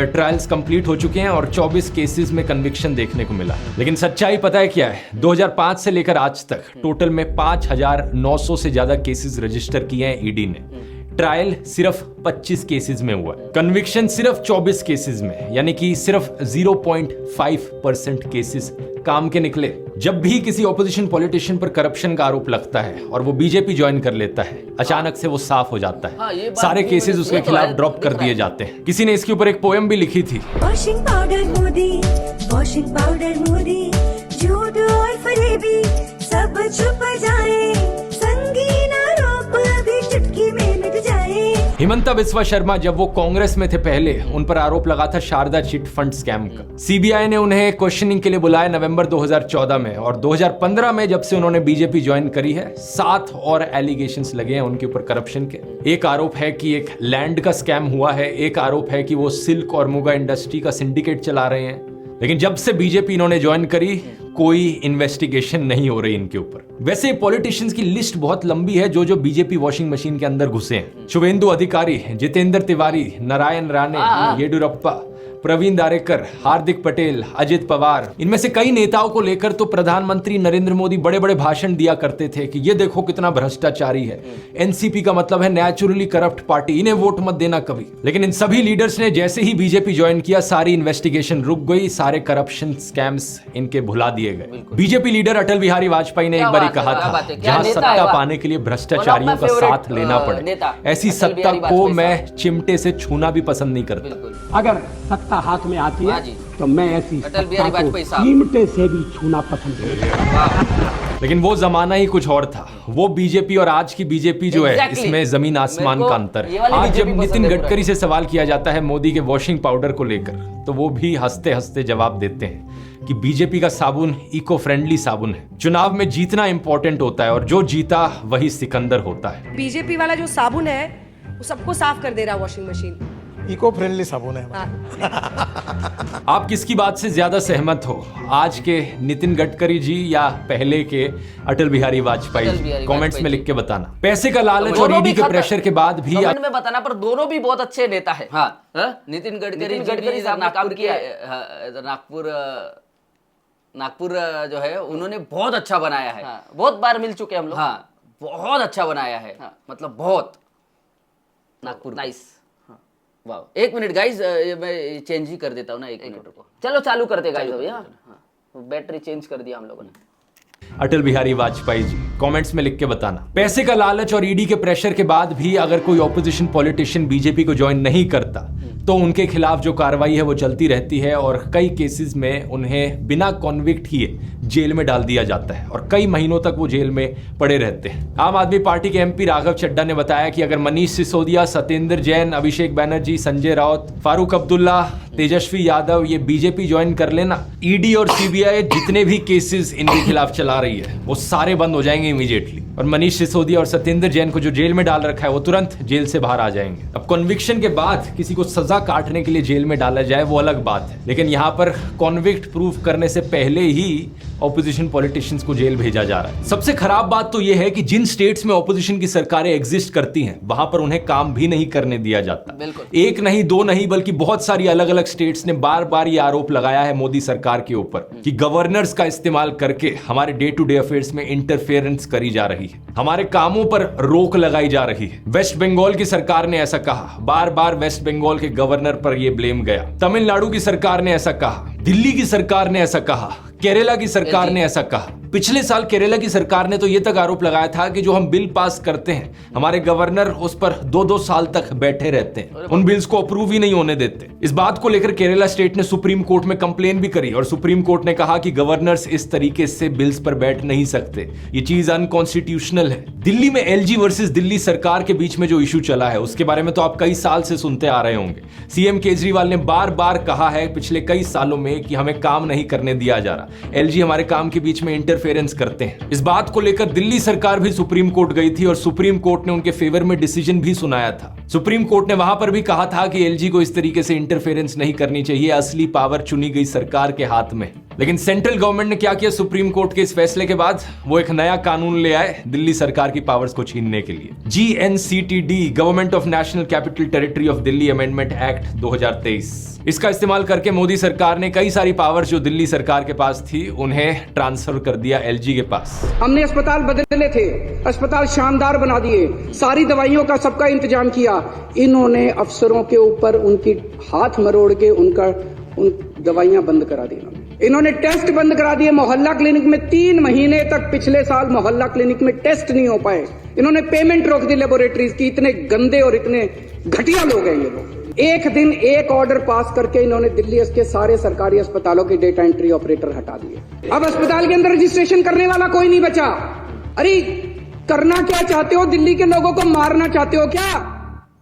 ट्रायल्स कंप्लीट हो चुके हैं और 24 केसेस में कन्विक्शन देखने को मिला है। लेकिन सच्चाई पता है क्या है? 2005 से लेकर आज तक टोटल में 5900 से ज्यादा केसेस रजिस्टर किए हैं ईडी ने। ट्रायल सिर्फ 25 केसेस में हुआ, कन्विक्शन सिर्फ 24 केसेस में, यानी कि सिर्फ 0.5% केसेस काम के निकले। जब भी किसी ऑपोजिशन पॉलिटिशियन पर करप्शन का आरोप लगता है और वो बीजेपी ज्वाइन कर लेता है, अचानक से वो साफ हो जाता है, सारे केसेस उसके खिलाफ ड्रॉप कर दिए जाते हैं। किसी ने इसके ऊपर एक पोएम भी लिखी थी, वॉशिंग पाउडर मोदी, झूठ और फरेबी सब छुप जाए, संगीन आरोप भी चुटकी में मिट जाए। हिमंता बिस्वा शर्मा जब वो कांग्रेस में थे पहले, उन पर आरोप लगा था शारदा चिट फंड स्कैम का। सीबीआई ने उन्हें क्वेश्चनिंग के लिए बुलाया नवंबर 2014 में, और 2015 में जब से उन्होंने बीजेपी ज्वाइन करी है, 7 और एलिगेशंस लगे हैं उनके ऊपर करप्शन के। एक आरोप है कि एक लैंड का स्कैम हुआ है, एक आरोप है कि वो सिल्क और मुगा इंडस्ट्री का सिंडिकेट चला रहे हैं। लेकिन जब से बीजेपी इन्होंने ज्वाइन करी, कोई इन्वेस्टिगेशन नहीं हो रही इनके ऊपर। वैसे पॉलिटिशियंस की लिस्ट बहुत लंबी है जो बीजेपी वॉशिंग मशीन के अंदर घुसे हैं। शुभेंदु अधिकारी, जितेंद्र तिवारी, नारायण राणे, येडियुरप्पा, प्रवीण दारेकर, हार्दिक पटेल, अजित पवार, इनमें से कई नेताओं को लेकर तो प्रधानमंत्री नरेंद्र मोदी बड़े बड़े भाषण दिया करते थे कि ये देखो कितना भ्रष्टाचारी है, एनसीपी का मतलब है नेचुरली करप्ट पार्टी, इन्हें वोट मत देना कभी। लेकिन इन सभी लीडर्स ने जैसे ही बीजेपी ज्वाइन किया, सारी इन्वेस्टिगेशन रुक गई, सारे करप्शन स्कैम्स इनके भुला दिए गए। बीजेपी लीडर अटल बिहारी वाजपेयी ने एक बार कहा था, जहां सत्ता पाने के लिए भ्रष्टाचारियों का साथ लेना पड़े, ऐसी सत्ता को मैं चिमटे से छूना भी पसंद नहीं करता। अगर सत्ता हाथ में आती है तो मैं ऐसी सत्ता को चिमटे से भी छूना पसंद करता। लेकिन वो जमाना ही कुछ और था। वो बीजेपी और आज की बीजेपी जो है, इसमें जमीन आसमान का अंतर है। आज जब नितिन गडकरी से सवाल किया जाता है मोदी के वॉशिंग पाउडर को लेकर, तो वो भी हंसते हंसते जवाब देते हैं कि बीजेपी का साबुन इको फ्रेंडली साबुन है। चुनाव में जीतना इंपॉर्टेंट होता है, और जो जीता वही सिकंदर होता है। बीजेपी वाला जो साबुन है वो सबको साफ कर दे रहा है, वॉशिंग मशीन इको फ्रेंडली साबुन है। आप किसकी बात से ज्यादा सहमत हो, आज के नितिन गडकरी जी या पहले के अटल बिहारी वाजपेयी? कमेंट्स में लिख के बताना। पैसे का लालच और ईडी के प्रेशर के बाद भी कमेंट में बताना, पर दोनों भी बहुत अच्छे नेता है। नितिन गडकरी नागपुर किया, नागपुर जो है उन्होंने बहुत अच्छा बनाया है। बहुत बार मिल चुके हम लोग। बहुत अच्छा बनाया है, मतलब बहुत। नागपुर नाइस। वाह, 1 मिनट गाइज, मैं चेंज ही कर देता हूँ ना, 1 मिनट को। चलो चालू करते गाइज अभी। बैटरी चेंज कर दिया हम लोगों ने। अटल बिहारी वाजपेयी जी, कमेंट्स में लिख के बताना। पैसे का लालच और ईडी के प्रेशर के बाद भी अगर कोई ऑपोजिशन पॉलिटिशियन बीजेपी को ज्वाइन नहीं करता, तो उनके खिलाफ जो कार्रवाई है वो चलती रहती है, और कई केसेस में उन्हें बिना कॉन्विक्ट किए जेल में डाल दिया जाता है, और कई महीनों तक वो जेल में पड़े रहते हैं। आम आदमी पार्टी के एमपी राघव चड्ढा ने बताया कि अगर मनीष सिसोदिया, सत्येंद्र जैन, अभिषेक बैनर्जी, संजय राउत, फारूक अब्दुल्ला, तेजस्वी यादव ये बीजेपी ज्वाइन कर लेना, ईडी और सीबीआई जितने भी केसेस इनके खिलाफ चला रही है वो सारे बंद हो जाएंगे इमीडिएटली, और मनीष सिसोदिया और सत्येंद्र जैन को जो जेल में डाल रखा है वो तुरंत जेल से बाहर आ जाएंगे। अब कॉन्विक्शन के बाद किसी को सजा काटने के लिए जेल में डाला जाए वो अलग बात है, लेकिन यहाँ पर कॉन्विक्ट प्रूफ करने से पहले ही ऑपोजिशन पॉलिटिशियंस को जेल भेजा जा रहा है। सबसे खराब बात तो यह है कि जिन स्टेट्स में ऑपोजिशन की सरकारें एग्जिस्ट करती हैं वहां पर उन्हें काम भी नहीं करने दिया जाता। एक नहीं, दो नहीं, बल्कि बहुत सारी अलग अलग स्टेट्स ने बार बार यह आरोप लगाया है मोदी सरकार के ऊपर कि गवर्नर्स का इस्तेमाल करके हमारे डे टू डे अफेयर्स में इंटरफेरेंस करी जा रही है, हमारे कामों पर रोक लगाई जा रही है। वेस्ट बंगाल की सरकार ने ऐसा कहा, बार बार वेस्ट बंगाल के गवर्नर पर यह ब्लेम गया। तमिलनाडु की सरकार ने ऐसा कहा, दिल्ली की सरकार ने ऐसा कहा, केरला की सरकार ने ऐसा कहा। पिछले साल केरला की सरकार ने तो यह तक आरोप लगाया था कि जो हम बिल पास करते हैं हमारे गवर्नर उस पर 2-2 साल तक बैठे रहते हैं, उन बिल्स को अप्रूव ही नहीं होने देते। इस बात को लेकर केरला स्टेट ने सुप्रीम कोर्ट में कंप्लेन भी करी और सुप्रीम कोर्ट ने कहा कि गवर्नर्स इस तरीके से बिल्स पर बैठ नहीं सकते, ये चीज अनकॉन्स्टिट्यूशनल है। दिल्ली में एलजी वर्सेस दिल्ली सरकार के बीच में जो इशू चला है उसके बारे में तो आप कई साल से सुनते आ रहे होंगे। सीएम केजरीवाल ने बार बार कहा है पिछले कई सालों में कि हमें काम नहीं करने दिया जा रहा, एलजी हमारे काम के बीच में इंटरफेरेंस करते हैं। इस बात को लेकर दिल्ली सरकार भी सुप्रीम कोर्ट गई थी और सुप्रीम कोर्ट ने उनके फेवर में डिसीजन भी सुनाया था। सुप्रीम कोर्ट ने वहां पर भी कहा था कि एलजी को इस तरीके से इंटरफेरेंस नहीं करनी चाहिए, असली पावर चुनी गई सरकार के हाथ में। लेकिन सेंट्रल गवर्नमेंट ने क्या किया सुप्रीम कोर्ट के इस फैसले के बाद, वो एक नया कानून ले आए दिल्ली सरकार की पावर्स को छीनने के लिए। GNCTD, government of national capital territory of Delhi amendment act 2023। इसका इस्तेमाल करके मोदी सरकार ने कई सारी पावर्स जो दिल्ली सरकार के पास थी उन्हें ट्रांसफर कर दिया एलजी के पास। हमने अस्पताल बदले थे, अस्पताल शानदार बना दिए, सारी दवाइयों का सबका इंतजाम किया। इन्होंने अफसरों के ऊपर उनकी हाथ मरोड़ के उन दवाइयां बंद करा दी। इन्होंने टेस्ट बंद करा दिए। मोहल्ला क्लिनिक में 3 महीने तक पिछले साल मोहल्ला क्लिनिक में टेस्ट नहीं हो पाए। इन्होंने पेमेंट रोक दी लेबोरेटरीज की। इतने गंदे और इतने घटिया लोग हैं ये लोग। एक दिन एक ऑर्डर पास करके इन्होंने दिल्ली के सारे सरकारी अस्पतालों के डेटा एंट्री ऑपरेटर हटा दिए। अब अस्पताल के अंदर रजिस्ट्रेशन करने वाला कोई नहीं बचा। अरे करना क्या चाहते हो? दिल्ली के लोगों को मारना चाहते हो क्या?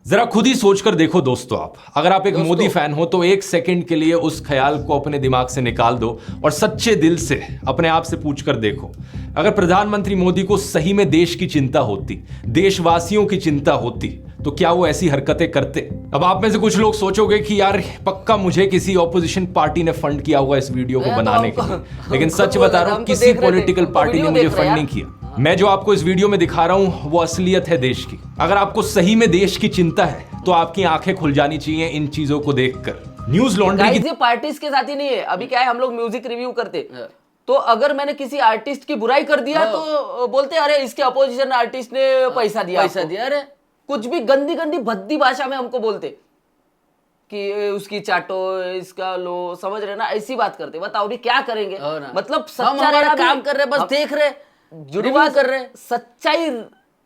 जरा खुद ही सोचकर देखो दोस्तों, अगर आप एक मोदी फैन हो तो एक सेकंड के लिए उस ख्याल को अपने दिमाग से निकाल दो और सच्चे दिल से अपने आप से पूछकर देखो, अगर प्रधानमंत्री मोदी को सही में देश की चिंता होती, देशवासियों की चिंता होती, तो क्या वो ऐसी हरकतें करते? अब आप में से कुछ लोग सोचोगे कि यार पक्का मुझे किसी ऑपोजिशन पार्टी ने फंड किया होगा इस वीडियो को बनाने के लिए, लेकिन सच बता रहा हूं किसी पॉलिटिकल पार्टी ने मुझे फंड नहीं किया। मैं जो आपको इस वीडियो में दिखा रहा हूं वो असलियत है देश की। अगर आपको सही में देश की चिंता है तो आपकी आंखें खुल जानी चाहिए इन चीजों को देखकर। न्यूज लॉन्ड्री की पार्टीज के साथ ही नहीं है। अभी क्या है, हम लोग म्यूजिक रिव्यू करते, तो अगर मैंने किसी आर्टिस्ट की बुराई कर दिया तो बोलते अरे इसके अपोजिशन आर्टिस्ट ने पैसा दिया। अरे कुछ भी गंदी गंदी भद्दी भाषा में हमको बोलते कि उसकी चाटो, इसका लो, समझ रहे ना, ऐसी बात करते। बताओ भी क्या करेंगे? मतलब सच्चा रहना, काम कर रहे, बस देख रहे, जुड़वा कर रहे, सच्चाई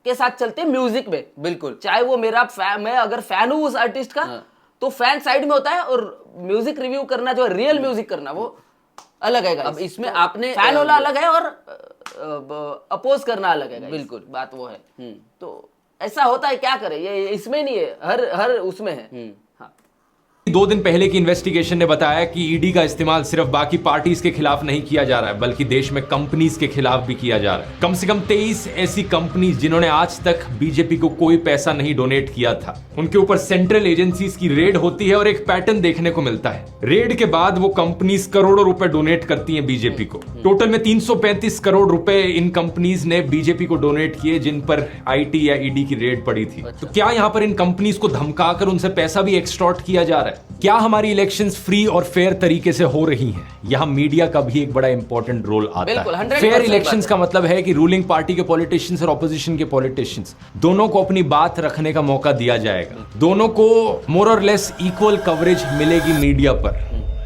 के साथ चलते म्यूजिक में। बिल्कुल, चाहे वो मेरा मैं अगर फैन हूं उस आर्टिस्ट का तो फैन साइड में होता है, और म्यूजिक रिव्यू करना जो रियल म्यूजिक करना वो अलग है। अब इसमें आपने फैन होना अलग है और अपोज करना अलग है। बिल्कुल, बात वो है। तो ऐसा होता है, क्या करे, ये इसमें नहीं है, हर उसमें है। 2 दिन पहले की इन्वेस्टिगेशन ने बताया कि ईडी का इस्तेमाल सिर्फ बाकी पार्टीज के खिलाफ नहीं किया जा रहा है, बल्कि देश में कंपनीज के खिलाफ भी किया जा रहा है। कम से कम 23 ऐसी कंपनीज जिन्होंने आज तक बीजेपी को कोई पैसा नहीं डोनेट किया था, उनके ऊपर सेंट्रल एजेंसीज की रेड होती है और एक पैटर्न देखने को मिलता है। रेड के बाद वो कंपनीज करोड़ों रुपए डोनेट करती हैं बीजेपी को। टोटल में 335 करोड़ रुपए इन कंपनीज ने बीजेपी को डोनेट किए जिन पर आईटी या ईडी की रेड पड़ी थी। तो क्या यहाँ पर इन कंपनीज को धमकाकर उनसे पैसा भी एक्सटॉर्ट किया जा रहा है? क्या हमारी इलेक्शंस फ्री और फेयर तरीके से हो रही हैं? यहां मीडिया का भी एक बड़ा इंपॉर्टेंट रोल आता है। फेयर इलेक्शंस का मतलब है कि रूलिंग पार्टी के पॉलिटिशियंस और ऑपोजिशन के पॉलिटिशियंस दोनों को अपनी बात रखने का मौका दिया जाएगा, दोनों को मोर और लेस इक्वल कवरेज मिलेगी मीडिया पर।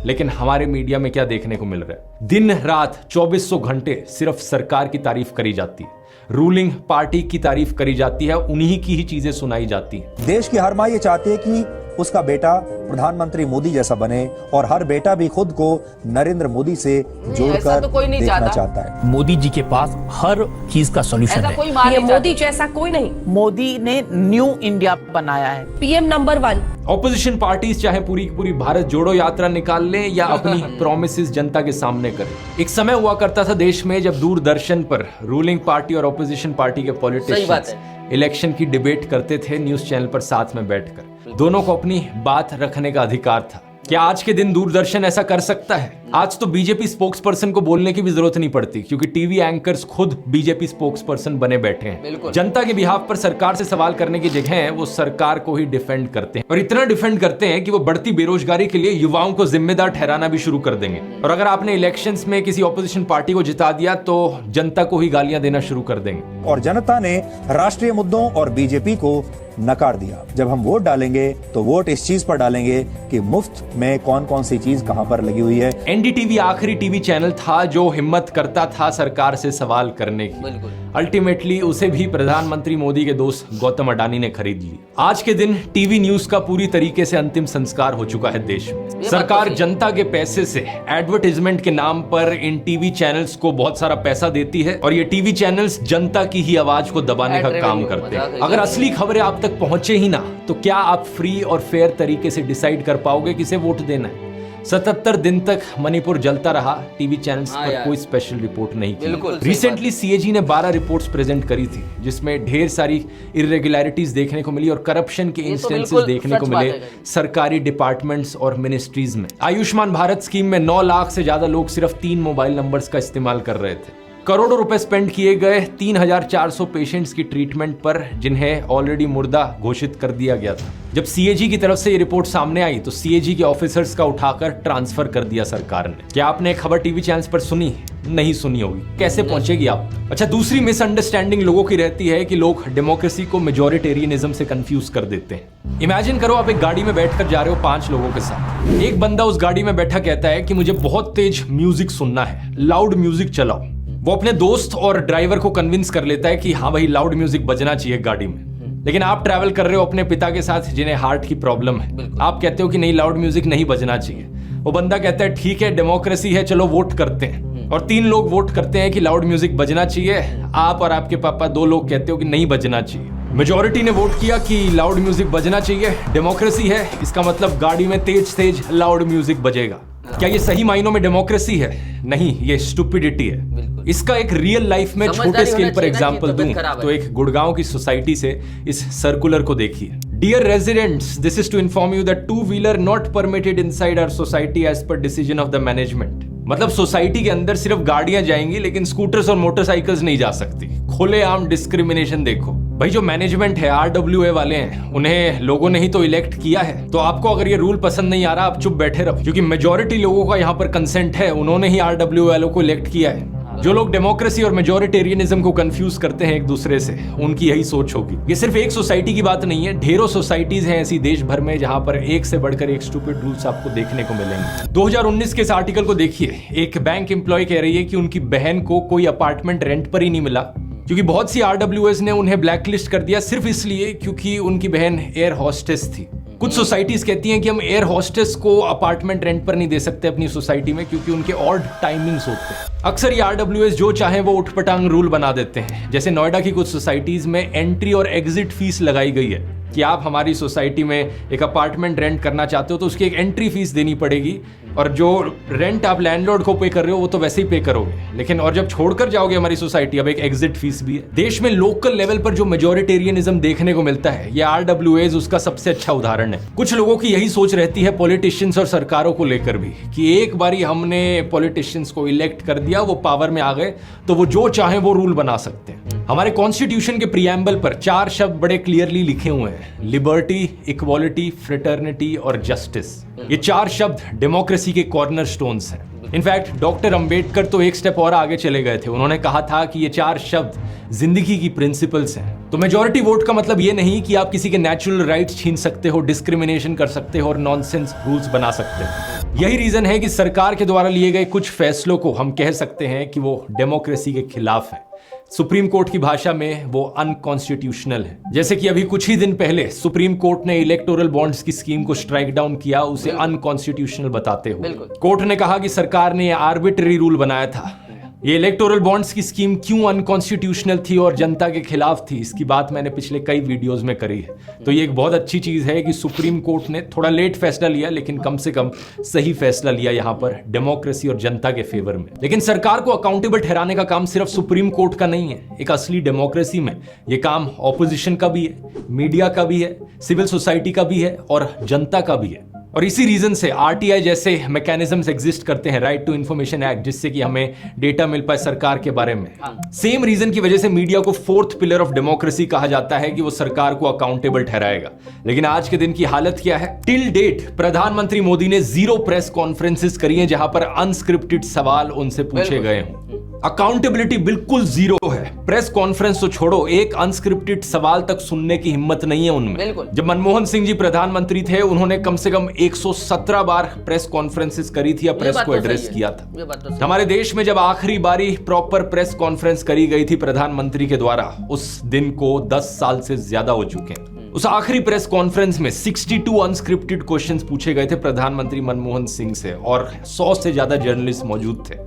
लेकिन हमारे मीडिया में क्या देखने को मिल रहा है? दिन रात 2400 घंटे सिर्फ सरकार की तारीफ करी जाती है, रूलिंग पार्टी की तारीफ करी जाती है, उन्हीं की ही चीजें सुनाई जाती है। देश की हर मां ये चाहती है कि उसका बेटा प्रधानमंत्री मोदी जैसा बने, और हर बेटा भी खुद को नरेंद्र मोदी से जोड़कर देखना चाहता है। मोदी जी के पास हर चीज का सॉल्यूशन है। ये मोदी जैसा कोई नहीं। मोदी ने न्यू इंडिया बनाया है, पीएम नंबर 1। ऑपोजिशन पार्टीज चाहे पूरी पूरी भारत जोड़ो यात्रा निकाल लें या अपनी प्रॉमिसेस जनता के सामने करें। एक समय हुआ करता था देश में जब दूरदर्शन पर रूलिंग पार्टी और ऑपोजिशन पार्टी के पॉलिटिशियंस इलेक्शन की डिबेट करते थे न्यूज चैनल पर साथ में बैठकर। दोनों को अपनी बात रखने का अधिकार था। क्या आज के दिन दूरदर्शन ऐसा कर सकता है? आज तो बीजेपी स्पोक्स पर्सन को बोलने की भी जरूरत नहीं पड़ती, क्योंकि टीवी एंकर्स खुद बीजेपी स्पोक्स पर्सन बने बैठे हैं। जनता के बिहाफ पर सरकार से सवाल करने की जगह वो सरकार को ही डिफेंड करते हैं, और इतना डिफेंड करते हैं कि वो बढ़ती बेरोजगारी के लिए युवाओं को जिम्मेदार ठहराना भी शुरू कर देंगे। और अगर आपने इलेक्शंस में किसी ऑपोजिशन पार्टी को जिता दिया तो जनता को ही गालियां देना शुरू कर देंगे। और जनता ने राष्ट्रीय मुद्दों और बीजेपी को नकार दिया। जब हम वोट डालेंगे तो वोट इस चीज पर डालेंगे कि मुफ्त में कौन कौन सी चीज कहां पर लगी हुई है। एनडीटीवी आखिरी टीवी चैनल था जो हिम्मत करता था सरकार से सवाल करने की। अल्टीमेटली उसे भी प्रधानमंत्री मोदी के दोस्त गौतम अडानी ने खरीद ली। आज के दिन टीवी न्यूज का पूरी तरीके से अंतिम संस्कार हो चुका है देश में। सरकार जनता के पैसे से एडवर्टाइजमेंट के नाम पर इन टीवी चैनल्स को बहुत सारा पैसा देती है, और ये टीवी चैनल्स जनता की ही आवाज को दबाने का काम करते हैं। अगर असली खबरें आप तक पहुंचे ही ना तो क्या आप फ्री और फेयर तरीके से डिसाइड कर पाओगे किसे वोट देना है? 77 दिन तक मणिपुर जलता रहा, टीवी चैनल्स पर कोई स्पेशल रिपोर्ट नहीं की। रिसेंटली सीएजी ने 12 रिपोर्ट्स प्रेजेंट करी थी, जिसमें ढेर सारी इरेगुलरिटीज देखने को मिली और करप्शन के इंस्टेंसेस देखने को मिले सरकारी डिपार्टमेंट्स और मिनिस्ट्रीज में। आयुष्मान भारत स्कीम में 9 लाख से ज्यादा लोग सिर्फ 3 मोबाइल नंबर्स का इस्तेमाल कर रहे थे। करोड़ों रुपए स्पेंड किए गए 3400 पेशेंट्स की ट्रीटमेंट पर, जिन्हें ऑलरेडी मुर्दा घोषित कर दिया गया था। जब सीएजी की तरफ से ये रिपोर्ट सामने आई तो सीएजी के ऑफिसर्स का उठाकर ट्रांसफर कर दिया सरकार ने। क्या आपने खबर टीवी चैनल्स पर सुनी? नहीं सुनी होगी, कैसे पहुंचेगी आप? अच्छा, दूसरी मिसअंडरस्टैंडिंग लोगों की रहती है कि लोग डेमोक्रेसी को मेजॉरिटेरियनिज्म से कंफ्यूज कर देते हैं। इमेजिन करो आप एक गाड़ी में बैठकर जा रहे हो 5 लोगों के साथ। एक बंदा उस गाड़ी में बैठा कहता है कि मुझे बहुत तेज म्यूजिक सुनना है, लाउड म्यूजिक चलाओ। वो अपने दोस्त और ड्राइवर को कन्विंस कर लेता है कि हाँ भाई लाउड म्यूजिक बजना चाहिए गाड़ी में। लेकिन आप ट्रैवल कर रहे हो अपने पिता के साथ जिन्हें हार्ट की प्रॉब्लम है। आप कहते हो कि नहीं, लाउड म्यूजिक नहीं बजना चाहिए। वो बंदा कहता है ठीक है, डेमोक्रेसी है, चलो वोट करते हैं। और 3 लोग वोट करते हैं कि लाउड म्यूजिक बजना चाहिए। आप और आपके पापा 2 लोग कहते हो कि नहीं बजना चाहिए। मेजॉरिटी ने वोट किया कि लाउड म्यूजिक बजना चाहिए, डेमोक्रेसी है, इसका मतलब गाड़ी में तेज तेज लाउड म्यूजिक बजेगा। क्या ये सही मायनों में डेमोक्रेसी है? नहीं, ये स्टुपिडिटी है। इसका एक रियल लाइफ में छोटे स्केल पर एग्जांपल दूं तो एक गुड़गांव की सोसाइटी से इस सर्कुलर को देखिए। Dear residents, this is to inform you that two wheeler not permitted inside our society as per decision of the management. मतलब सोसाइटी के अंदर सिर्फ गाड़ियां जाएंगी लेकिन स्कूटर्स और मोटरसाइकिल्स नहीं जा सकती। खुलेआम डिस्क्रिमिनेशन देखो। भाई जो मैनेजमेंट है, आरडब्ल्यूए वाले हैं, उन्हें लोगों ने ही तो इलेक्ट किया है। तो आपको अगर ये रूल पसंद नहीं आ रहा, आप चुप बैठे रहो, क्योंकि मेजॉरिटी लोगों का यहाँ पर कंसेंट है, उन्होंने ही आरडब्ल्यूए वालों को इलेक्ट किया है। जो लोग डेमोक्रेसी और मेजॉरिटेरियनिज्म को कंफ्यूज करते हैं एक दूसरे से, उनकी यही सोच होगी। ये सिर्फ एक सोसाइटी की बात नहीं है, ढेरों सोसाइटीज हैं ऐसी देश भर में जहां पर एक से बढ़कर एक स्टूपिड रूल्स आपको देखने को मिलेंगे। 2019 के इस आर्टिकल को देखिए। एक बैंक एम्प्लॉय कह रही है कि उनकी बहन को कोई अपार्टमेंट रेंट पर ही नहीं मिला, क्योंकि बहुत सी आरडब्ल्यूएस ने उन्हें ब्लैकलिस्ट कर दिया सिर्फ इसलिए क्योंकि उनकी बहन एयर होस्टेस थी। कुछ सोसाइटीज कहती हैं कि हम एयर होस्टेस को अपार्टमेंट रेंट पर नहीं दे सकते अपनी सोसाइटी में, क्योंकि उनके ऑड टाइमिंग्स होते हैं। अक्सर ये आरडब्ल्यूएस जो चाहे वो उठपटांग रूल बना देते हैं। जैसे नोएडा की कुछ सोसाइटीज में एंट्री और एग्जिट फीस लगाई गई है कि आप हमारी सोसाइटी में एक अपार्टमेंट रेंट करना चाहते हो तो उसकी एक एंट्री फीस देनी पड़ेगी, और जो रेंट आप लैंडलॉर्ड को पे कर रहे हो वो तो वैसे ही पे करोगे, लेकिन और जब छोड़कर जाओगे हमारी सोसाइटी, अब एक एग्जिट फीस भी है। देश में लोकल लेवल पर जो मेजॉरिटेरियनिज्म देखने को मिलता है, ये आरडब्ल्यूएस उसका सबसे अच्छा उदाहरण है। कुछ लोगों की यही सोच रहती है पॉलिटिशियंस और सरकारों को लेकर भी, कि एक बारी हमने पॉलिटिशियंस को इलेक्ट कर दिया, वो पावर में आ गए तो वो जो चाहे वो रूल बना सकते हैं। हमारे कॉन्स्टिट्यूशन के प्रीएम्बल पर 4 शब्द बड़े क्लियरली लिखे हुए हैं, लिबर्टी, इक्वालिटी, फ्रेटर्निटी और जस्टिस। ये 4 शब्द डेमोक्रेसी के कॉर्नर स्टोन्स हैं। इनफैक्ट डॉक्टर अंबेडकर तो एक स्टेप और आगे चले गए थे, उन्होंने कहा था कि ये 4 शब्द जिंदगी की प्रिंसिपल्स हैं। तो मेजॉरिटी वोट का मतलब ये नहीं कि आप किसी के नेचुरल राइट्स छीन सकते हो, डिस्क्रिमिनेशन कर सकते हो और नॉनसेंस रूल्स बना सकते हो। यही रीजन है कि सरकार के द्वारा लिए गए कुछ फैसलों को हम कह सकते हैं कि वो डेमोक्रेसी के खिलाफ है। सुप्रीम कोर्ट की भाषा में वो अनकॉन्स्टिट्यूशनल है। जैसे कि अभी कुछ ही दिन पहले सुप्रीम कोर्ट ने इलेक्टोरल बॉन्ड्स की स्कीम को स्ट्राइक डाउन किया, उसे अनकॉन्स्टिट्यूशनल बताते हुए। कोर्ट ने कहा कि सरकार ने आर्बिट्ररी रूल बनाया था। ये इलेक्टोरल बॉन्ड्स की स्कीम क्यों अनकॉन्स्टिट्यूशनल थी और जनता के खिलाफ थी, इसकी बात मैंने पिछले कई वीडियोस में करी है। तो ये एक बहुत अच्छी चीज है कि सुप्रीम कोर्ट ने थोड़ा लेट फैसला लिया, लेकिन कम से कम सही फैसला लिया यहाँ पर डेमोक्रेसी और जनता के फेवर में। लेकिन सरकार को अकाउंटेबल ठहराने का काम सिर्फ सुप्रीम कोर्ट का नहीं है। एक असली डेमोक्रेसी में ये काम ऑपोजिशन का भी है, मीडिया का भी है, सिविल सोसाइटी का भी है और जनता का भी है। और इसी रीजन से आरटीआई जैसे मैकेनिज्म्स एग्जिस्ट करते हैं, राइट टू इंफॉर्मेशन एक्ट, जिससे कि हमें डेटा मिल पाए सरकार के बारे में। सेम रीजन की वजह से मीडिया को फोर्थ पिलर ऑफ डेमोक्रेसी कहा जाता है कि वो सरकार को अकाउंटेबल ठहराएगा। लेकिन आज के दिन की हालत क्या है? टिल डेट प्रधानमंत्री मोदी ने 0 प्रेस कॉन्फ्रेंसेस करी हैं जहां पर अनस्क्रिप्टेड सवाल उनसे पूछे गए हों। अकाउंटेबिलिटी बिल्कुल 0 है। प्रेस कॉन्फ्रेंस तो छोड़ो, एक अनस्क्रिप्टेड सवाल तक सुनने की हिम्मत नहीं है उनमें। जब मनमोहन सिंह जी प्रधानमंत्री थे, उन्होंने कम से कम 117 बार प्रेस कॉन्फ्रेंसेस करी थी या प्रेस को एड्रेस किया था। हमारे देश में जब आखिरी बारी प्रॉपर प्रेस कॉन्फ्रेंस करी गई थी प्रधानमंत्री के द्वारा, उस दिन को 10 साल से ज्यादा हो चुके हैं। उस आखिरी प्रेस कॉन्फ्रेंस में 62 अनस्क्रिप्टेड क्वेश्चंस पूछे गए थे प्रधानमंत्री मनमोहन सिंह से, और 100 से ज्यादा जर्नलिस्ट मौजूद थे।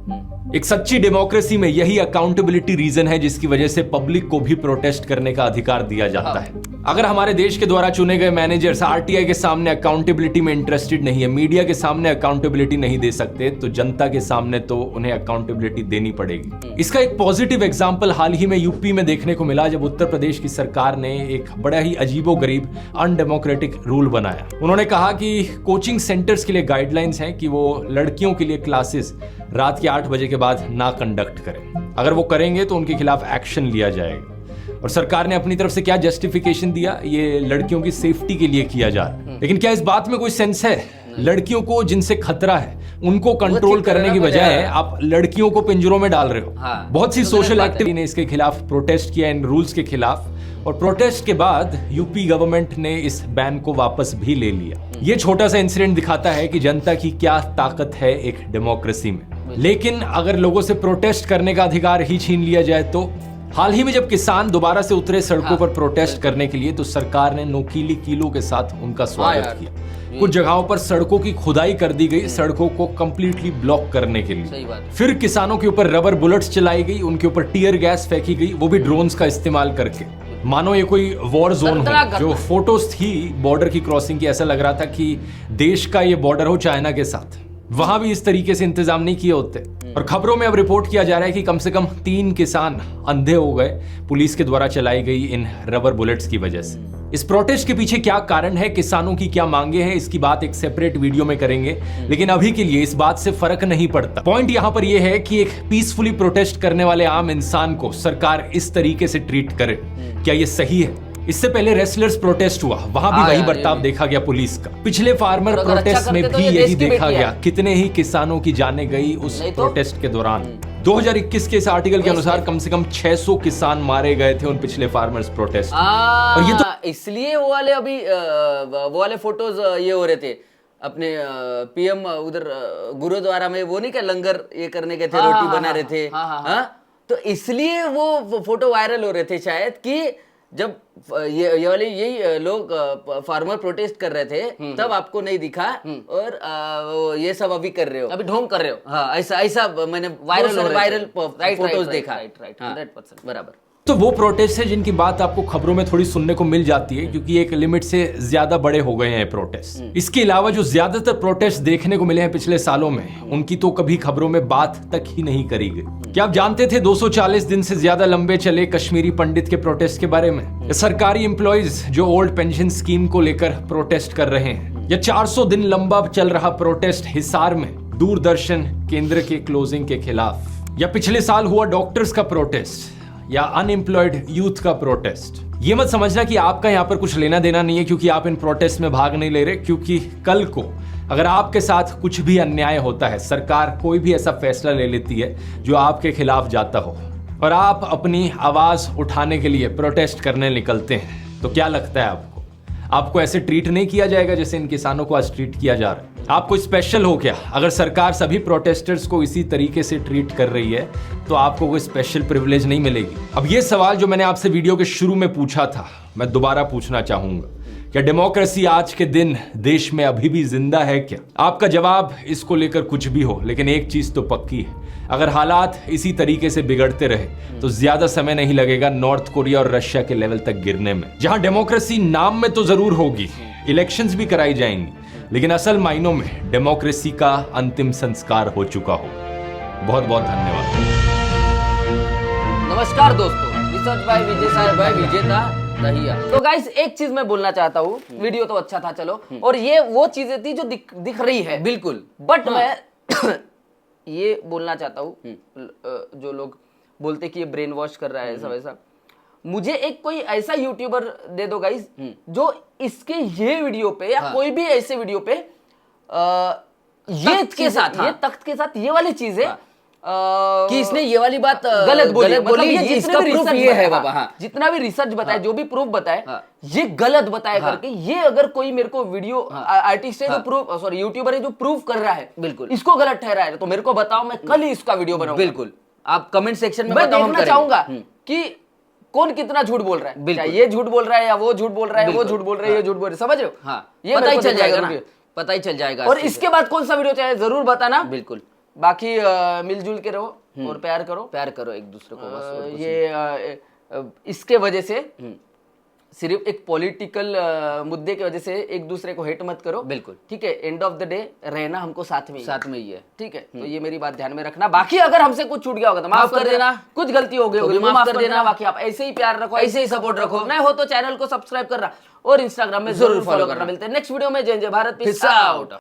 एक सच्ची डेमोक्रेसी में यही अकाउंटेबिलिटी रीजन है जिसकी वजह से पब्लिक को भी प्रोटेस्ट करने का अधिकार दिया जाता है। अगर हमारे देश के द्वारा चुने गए मैनेजर्स आरटीआई के सामने अकाउंटेबिलिटी में इंटरेस्टेड नहीं है, मीडिया के सामने अकाउंटेबिलिटी नहीं दे सकते, तो जनता के सामने तो उन्हें अकाउंटेबिलिटी देनी पड़ेगी। इसका एक पॉजिटिव एग्जांपल हाल ही में यूपी में देखने को मिला, जब उत्तर प्रदेश की सरकार ने एक बड़ा ही अजीबोगरीब अनडेमोक्रेटिक रूल बनाया। उन्होंने कहा कि कोचिंग सेंटर्स के लिए गाइडलाइंस हैं कि वो लड़कियों के लिए क्लासेस रात के 8 बजे के बाद ना कंडक्ट करें। अगर वो करेंगे तो उनके खिलाफ एक्शन लिया जाएगा। और सरकार ने अपनी तरफ से क्या जस्टिफिकेशन दिया? ये लड़कियों की सेफ्टी के लिए किया जा रहा है। लेकिन क्या इस बात में कोई सेंस है? लड़कियों को जिनसे खतरा है उनको कंट्रोल करने की बजाय आप लड़कियों को पिंजरों में डाल रहे हो। बहुत सी सोशल एक्टिविटी ने इसके खिलाफ प्रोटेस्ट किया, इन रूल्स के खिलाफ, और प्रोटेस्ट के बाद यूपी गवर्नमेंट ने इस बैन को वापस भी ले लिया। ये छोटा सा इंसिडेंट दिखाता है कि जनता की क्या ताकत है एक डेमोक्रेसी में। लेकिन अगर लोगों से प्रोटेस्ट करने का अधिकार ही छीन लिया जाए तो? हाल ही में जब किसान दोबारा से उतरे सड़कों पर प्रोटेस्ट करने के लिए, तो सरकार ने नोकीली कीलों के साथ उनका स्वागत किया। कुछ जगहों पर सड़कों की खुदाई कर दी गई, सड़कों को कंप्लीटली ब्लॉक करने के लिए। फिर किसानों के ऊपर रबर बुलेट्स चलाई गई, उनके ऊपर टीयर गैस फेंकी गई, वो भी ड्रोन्स का इस्तेमाल करके, मानो ये कोई वॉर जोन हो। जो फोटोज थी बॉर्डर की क्रॉसिंग की, ऐसा लग रहा था कि देश का ये बॉर्डर हो चाइना के साथ। वहां भी इस तरीके से इंतजाम नहीं किए होते। और खबरों में अब रिपोर्ट किया जा रहा है कि कम से कम 3 किसान अंधे हो गए पुलिस के द्वारा चलाई गई इन रबर बुलेट्स की वजह से। इस प्रोटेस्ट के पीछे क्या कारण है, किसानों की क्या मांगे हैं, इसकी बात एक सेपरेट वीडियो में करेंगे। लेकिन अभी के लिए इस बात से फर्क नहीं पड़ता। पॉइंट यहां पर यह है कि एक पीसफुली प्रोटेस्ट करने वाले आम इंसान को सरकार इस तरीके से ट्रीट करे, क्या यह सही है? इससे पहले रेसलर्स प्रोटेस्ट हुआ, वहां भी वही बर्ताव देखा गया पुलिस का। पिछले फार्मर प्रोटेस्ट में भी यही देखा गया, कितने ही किसानों की जानें गई उस प्रोटेस्ट के दौरान। 2021 के इस आर्टिकल के अनुसार कम से कम 600 किसान मारे गए थे उन पिछले फार्मर्स प्रोटेस्ट में। और ये तो इसलिए वो वाले अभी वो वाले फोटोज ये हो रहे थे अपने पीएम उधर गुरुद्वारा में, वो नहीं क्या लंगर ये करने के थे, रोटी बना रहे थे। तो इसलिए वो फोटो वायरल हो रहे थे शायद, कि जब ये वाले यही लोग फार्मर प्रोटेस्ट कर रहे थे तब आपको नहीं दिखा, और ये सब अभी कर रहे हो, अभी ढोंग कर रहे हो। हाँ, ऐसा मैंने वायरल फोटोज देखा। 100% बराबर। तो वो प्रोटेस्ट है जिनकी बात आपको खबरों में थोड़ी सुनने को मिल जाती है, क्योंकि एक लिमिट से ज्यादा बड़े हो गए हैं प्रोटेस्ट। इसके अलावा जो ज्यादातर प्रोटेस्ट देखने को मिले हैं पिछले सालों में, उनकी तो कभी खबरों में बात तक ही नहीं करी गई। क्या आप जानते थे 240 दिन से ज्यादा लंबे चले कश्मीरी पंडित के प्रोटेस्ट के बारे में? सरकारी एम्प्लॉइज जो ओल्ड पेंशन स्कीम को लेकर प्रोटेस्ट कर रहे हैं, या 400 दिन लंबा चल रहा प्रोटेस्ट हिसार में दूरदर्शन केंद्र के क्लोजिंग के खिलाफ, या पिछले साल हुआ डॉक्टर्स का प्रोटेस्ट, या अनएम्प्लॉयड यूथ का प्रोटेस्ट। ये मत समझना कि आपका यहाँ पर कुछ लेना देना नहीं है क्योंकि आप इन प्रोटेस्ट में भाग नहीं ले रहे, क्योंकि कल को अगर आपके साथ कुछ भी अन्याय होता है, सरकार कोई भी ऐसा फैसला ले लेती है जो आपके खिलाफ जाता हो, और आप अपनी आवाज उठाने के लिए प्रोटेस्ट करने निकलते हैं, तो क्या लगता है आपको ऐसे ट्रीट नहीं किया जाएगा जैसे इन किसानों को आज ट्रीट किया जा रहा है? आपको स्पेशल हो क्या? अगर सरकार सभी प्रोटेस्टर्स को इसी तरीके से ट्रीट कर रही है तो आपको कोई स्पेशल प्रिविलेज नहीं मिलेगी। अब ये सवाल जो मैंने आपसे वीडियो के शुरू में पूछा था, मैं दोबारा पूछना चाहूंगा, क्या डेमोक्रेसी आज के दिन देश में अभी भी जिंदा है क्या? आपका जवाब इसको लेकर कुछ भी हो, लेकिन एक चीज तो पक्की है, अगर हालात इसी तरीके से बिगड़ते रहे तो ज्यादा समय नहीं लगेगा नॉर्थ कोरिया और रशिया के लेवल तक गिरने में, जहां डेमोक्रेसी नाम में तो जरूर होगी, इलेक्शंस भी कराई जाएंगी, लेकिन असल मायनों में डेमोक्रेसी का अंतिम संस्कार हो चुका हो। बहुत बहुत धन्यवाद। नमस्कार दोस्तों, research by Vijay Saheb by Vijeta Dahiya. तो गाइस एक चीज मैं बोलना चाहता हूँ, वीडियो तो अच्छा था चलो, और ये वो चीजें थी जो दिख रही है बिल्कुल, बट मैं ये बोलना चाहता हूँ, जो लोग बोलते कि ये ब्रेन वॉश कर रहा है ऐसा वैसा, मुझे एक कोई ऐसा यूट्यूबर दे दो गाइस जो इसके ये वीडियो पे या कोई भी ऐसे वीडियो पे ये के साथ, ये तख्त के साथ ये वाली चीज है कि इसने ये वाली बात गलत बोली, मतलब ये इसका प्रूफ ये है बाबा। हाँ। जितना भी रिसर्च बताया, जो भी प्रूफ बताए, ये गलत बताया करके, ये अगर कोई मेरे को वीडियो आर्टिस्ट है जो प्रूफ, सॉरी यूट्यूबर है जो प्रूफ कर रहा है बिल्कुल इसको गलत ठहरा है, तो मेरे को बताओ, मैं कल ही इसका वीडियो बनाऊंगा। बिल्कुल, आप कमेंट सेक्शन में मैं देखना चाहूंगा कि कौन कितना झूठ बोल रहा है, चाहे ये झूठ बोल रहा है या वो झूठ बोल रहा है, वो झूठ बोल रहा है, ये झूठ बोल रहा है, समझ रहे हो? हाँ, ये पता ही चल जाएगा ना, पता ही चल जाएगा। और इसके बाद कौन सा वीडियो चाहिए जरूर बताना। बिल्कुल, बाकी मिलजुल के रहो और प्यार करो एक दूसरे को बस। ये इसके वजह से सिर्फ एक पॉलिटिकल मुद्दे की वजह से एक दूसरे को हेट मत करो। बिल्कुल, ठीक है, एंड ऑफ द डे रहना हमको साथ में ही है। ठीक है, तो ये मेरी बात ध्यान में रखना। बाकी अगर हमसे कुछ छूट गया होगा तो माफ कर देना, कुछ गलती हो गई होगी माफ कर देना। बाकी आप ऐसे ही प्यार रखो, ऐसे ही सपोर्ट रखो, नहीं हो तो चैनल को सब्सक्राइब करना और इंस्टाग्राम में जरूर फॉलो करना। मिलते हैं नेक्स्ट वीडियो में। जय जय भारत, पीस आउट।